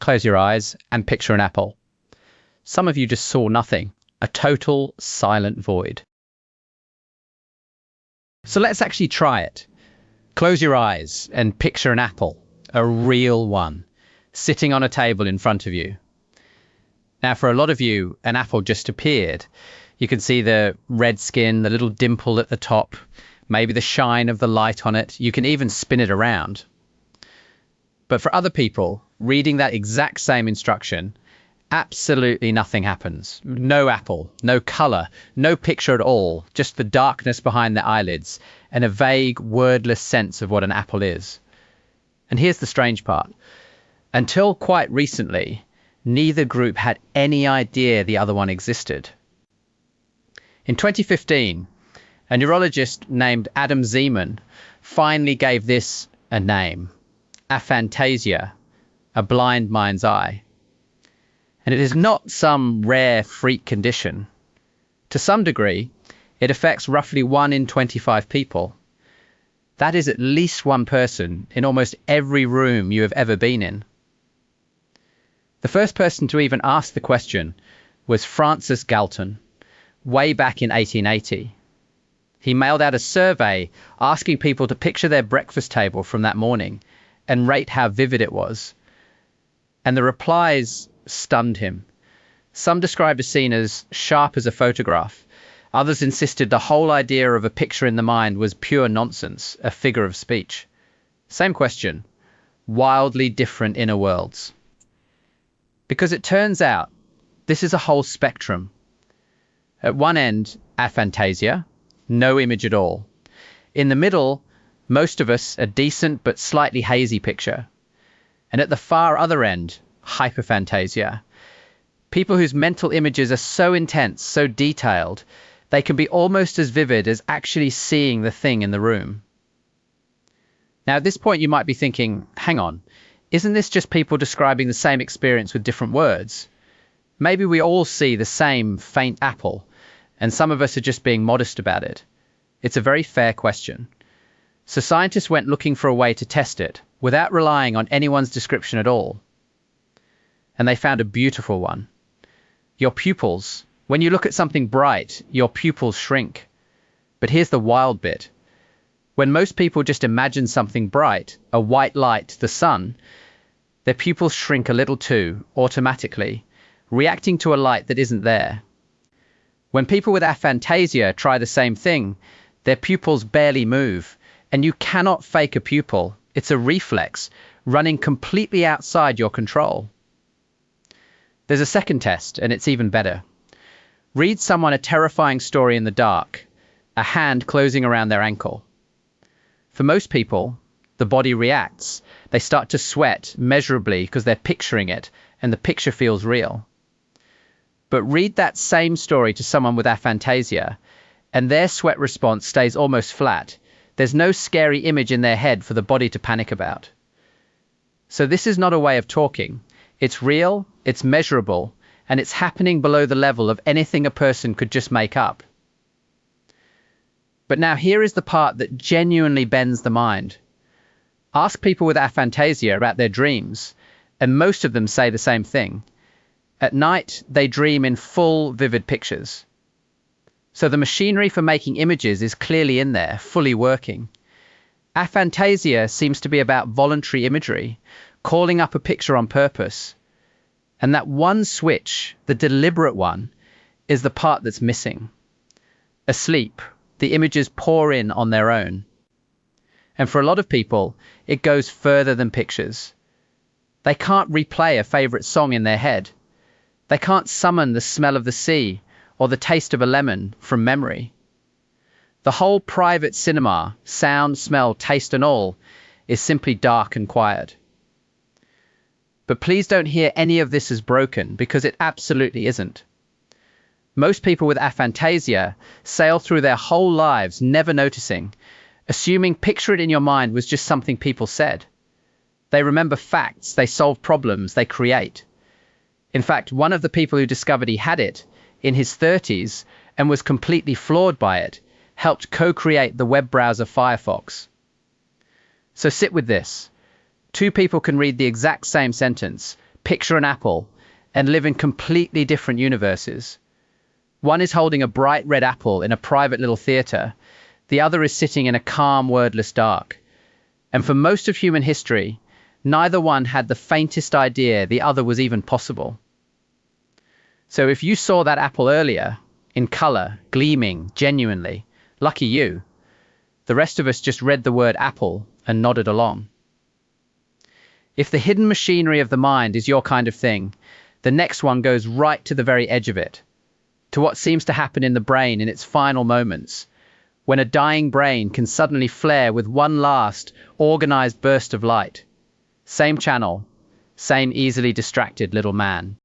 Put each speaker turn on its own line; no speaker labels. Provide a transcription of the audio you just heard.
close your eyes and picture an apple. Some of you just saw nothing, a total silent void. So let's actually try it. Close your eyes and picture an apple, a real one, sitting on a table in front of you. Now, for a lot of you, an apple just appeared. You can see the red skin, the little dimple at the top, maybe the shine of the light on it. You can even spin it around. But for other people, reading that exact same instruction, absolutely nothing happens. No apple, no color, no picture at all, just the darkness behind the eyelids and a vague, wordless sense of what an apple is. And here's the strange part. Until quite recently, neither group had any idea the other one existed. In 2015, a neurologist named Adam Zeman finally gave this a name, Aphantasia, a blind mind's eye. And it is not some rare freak condition. To some degree, it affects roughly 1 in 25 people. That is at least one person in almost every room you have ever been in. The first person to even ask the question was Francis Galton, way back in 1880. He mailed out a survey asking people to picture their breakfast table from that morning and rate how vivid it was. And the replies stunned him. Some described a scene as sharp as a photograph. Others insisted the whole idea of a picture in the mind was pure nonsense, a figure of speech. Same question, wildly different inner worlds. Because it turns out this is a whole spectrum. At one end, aphantasia, no image at all. In the middle, most of us, a decent but slightly hazy picture. And at the far other end, hyperphantasia. People whose mental images are so intense, so detailed, they can be almost as vivid as actually seeing the thing in the room. Now, at this point, you might be thinking, hang on, isn't this just people describing the same experience with different words? Maybe we all see the same faint apple, and some of us are just being modest about it. It's a very fair question. So scientists went looking for a way to test it without relying on anyone's description at all. And they found a beautiful one. Your pupils. When you look at something bright, your pupils shrink. But here's the wild bit. When most people just imagine something bright, a white light, the sun, their pupils shrink a little too, automatically, reacting to a light that isn't there. When people with aphantasia try the same thing, their pupils barely move, and you cannot fake a pupil. It's a reflex, running completely outside your control. There's a second test, and it's even better. Read someone a terrifying story in the dark, a hand closing around their ankle. For most people, the body reacts. They start to sweat measurably because they're picturing it, and the picture feels real. But read that same story to someone with aphantasia, and their sweat response stays almost flat. There's no scary image in their head for the body to panic about. So this is not a way of talking. It's real, it's measurable, and it's happening below the level of anything a person could just make up. But now here is the part that genuinely bends the mind. Ask people with aphantasia about their dreams, and most of them say the same thing. At night, they dream in full, vivid pictures. So the machinery for making images is clearly in there, fully working. Aphantasia seems to be about voluntary imagery, calling up a picture on purpose. And that one switch, the deliberate one, is the part that's missing. Asleep, the images pour in on their own. And for a lot of people, it goes further than pictures. They can't replay a favorite song in their head. They can't summon the smell of the sea or the taste of a lemon from memory. The whole private cinema, sound, smell, taste and all, is simply dark and quiet. But please don't hear any of this as broken, because it absolutely isn't. Most people with aphantasia sail through their whole lives never noticing, assuming picture it in your mind was just something people said. They remember facts, they solve problems, they create. In fact, one of the people who discovered he had it in his 30s and was completely floored by it helped co-create the web browser Firefox. So sit with this. Two people can read the exact same sentence, picture an apple, and live in completely different universes. One is holding a bright red apple in a private little theatre. The other is sitting in a calm, wordless dark. And for most of human history, neither one had the faintest idea the other was even possible. So if you saw that apple earlier, in colour, gleaming, genuinely, lucky you. The rest of us just read the word apple and nodded along. If the hidden machinery of the mind is your kind of thing, the next one goes right to the very edge of it, to what seems to happen in the brain in its final moments, when a dying brain can suddenly flare with one last, organized burst of light. Same channel, same easily distracted little man.